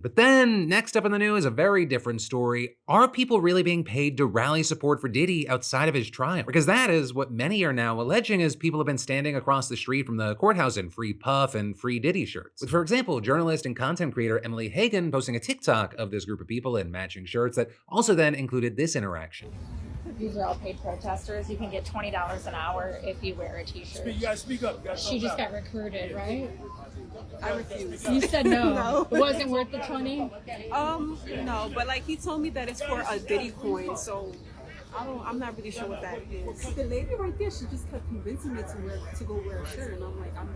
But then, next up in the news, a very different story. Are people really being paid to rally support for Diddy outside of his trial? Because that is what many are now alleging, as people have been standing across the street from the courthouse in free Puff and free Diddy shirts. With, for example, journalist and content creator Emily Hagan posting a TikTok of this group of people in matching shirts that also then included this interaction. These are all paid protesters. You can get $20 an hour if you wear a t-shirt. You gotta speak up. She just got recruited, right? I refuse. You said no. No. It wasn't worth the 20? No, but like he told me that it's for a Diddy coin, so I'm not really sure what that is. The lady right there, she just kept convincing me to go wear a shirt, and I'm like, I'm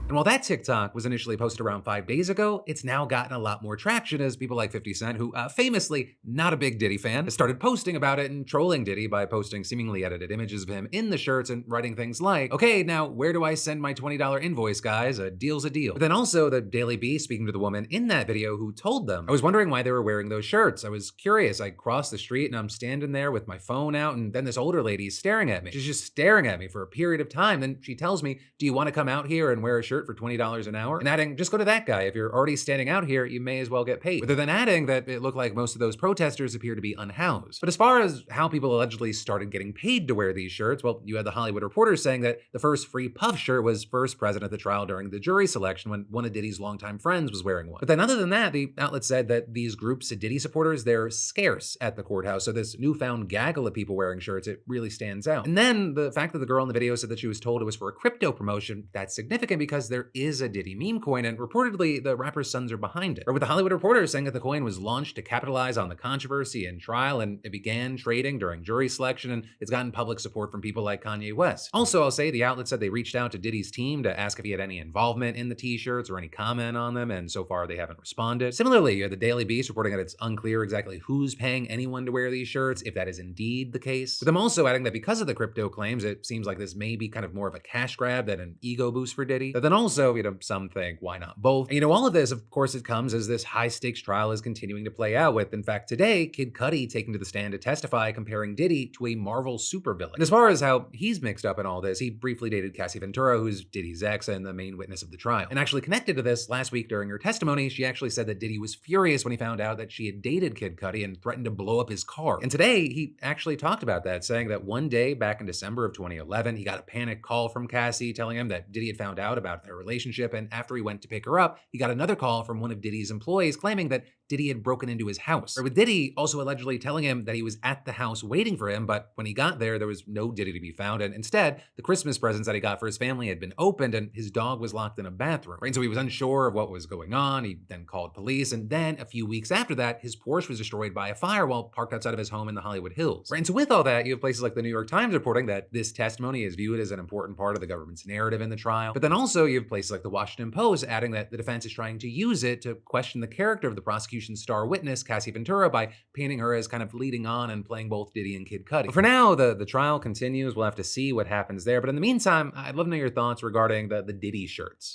And while that TikTok was initially posted around 5 days ago, it's now gotten a lot more traction as people like 50 Cent, who famously not a big Diddy fan, has started posting about it and trolling Diddy by posting seemingly edited images of him in the shirts and writing things like, okay, now where do I send my $20 invoice, guys? A deal's a deal. But then also the Daily Beast speaking to the woman in that video who told them, I was wondering why they were wearing those shirts. I was curious. I crossed the street and I'm standing there with my phone out, and then this older lady is staring at me. She's just staring at me for a period of time. Then she tells me, do you want to come out here and wear a shirt for $20 an hour? And adding, just go to that guy. If you're already standing out here, you may as well get paid. Rather than adding that it looked like most of those protesters appear to be unhoused. But as far as how people allegedly started getting paid to wear these shirts, well, you had the Hollywood Reporter saying that the first free Puff shirt was first present at the trial during the jury selection when one of Diddy's longtime friends was wearing one. But then other than that, the outlet said that these groups of Diddy supporters, they're scarce at the courthouse. So this newfound gaggle of people wearing shirts, it really stands out. And then the fact that the girl in the video said that she was told it was for a crypto promotion, that's significant because there is a Diddy meme coin, and reportedly the rapper's sons are behind it. Or with the Hollywood Reporter saying that the coin was launched to capitalize on the controversy and trial, and it began trading during jury selection, and it's gotten public support from people like Kanye West. Also, I'll say the outlet said they reached out to Diddy's team to ask if he had any involvement in the t-shirts or any comment on them, and so far they haven't responded. Similarly, you had the Daily Beast reporting that it's unclear exactly who's paying anyone to wear these shirts, if that is indeed the case. With them also adding that because of the crypto claims, it seems like this may be kind of more of a cash grab than an ego boost for Diddy. But then also, some think, why not both? And all of this, of course, it comes as this high stakes trial is continuing to play out with, in fact, today, Kid Cudi taking to the stand to testify comparing Diddy to a Marvel supervillain. And as far as how he's mixed up in all this, he briefly dated Cassie Ventura, who's Diddy's ex and the main witness of the trial. And actually connected to this, last week during her testimony, she actually said that Diddy was furious when he found out that she had dated Kid Cudi and threatened to blow up his car. And today, he actually talked about that, saying that one day back in December of 2011, he got a panic call from Cassie telling him that Diddy had found out about their relationship, and after he went to pick her up, he got another call from one of Diddy's employees claiming that Diddy had broken into his house. Or with Diddy also allegedly telling him that he was at the house waiting for him, but when he got there was no Diddy to be found, and instead, the Christmas presents that he got for his family had been opened and his dog was locked in a bathroom. Right? And so he was unsure of what was going on. He then called police, and then a few weeks after that, his Porsche was destroyed by a fire while parked outside of his home in the Hollywood Hills. Right? And so with all that, you have places like the New York Times reporting that this testimony is viewed as an important part of the government's narrative in the trial. But then also you have places like the Washington Post adding that the defense is trying to use it to question the character of the prosecution's star witness, Cassie Ventura, by painting her as kind of leading on and playing both Diddy and Kid Cudi. But for now, the trial continues. We'll have to see what happens there. But in the meantime, I'd love to know your thoughts regarding the Diddy shirts.